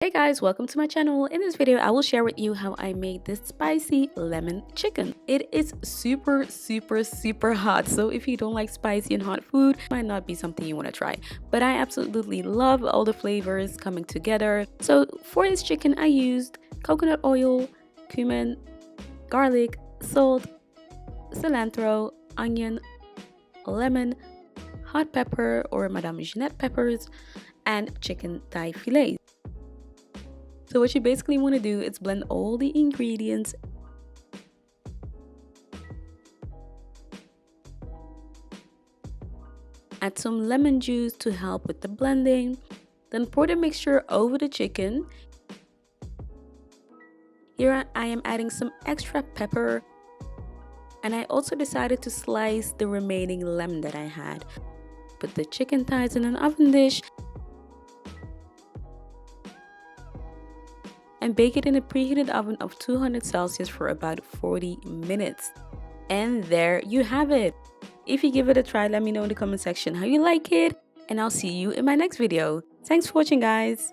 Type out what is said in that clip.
Hey guys, welcome to my channel. In this video, I will share with you how I made this spicy lemon chicken. It is super hot, so if you don't like spicy and hot food, it might not be something you want to try. But I absolutely love all the flavors coming together. So for this chicken, I used coconut oil, cumin, garlic, salt, cilantro, onion, lemon, hot pepper or Madame Jeannet peppers, and chicken thigh fillets. So what you basically want to do is blend all the ingredients add some lemon juice to help with the blending, then pour the mixture over the chicken. Here I am adding some extra pepper, and I also decided to slice the remaining lemon that I had. Put the chicken thighs in an oven dish and bake it in a preheated oven of 200 Celsius for about 40 minutes. And there you have it. If you give it a try, let me know in the comment section how you like it, and I'll see you in my next video. Thanks for watching, guys.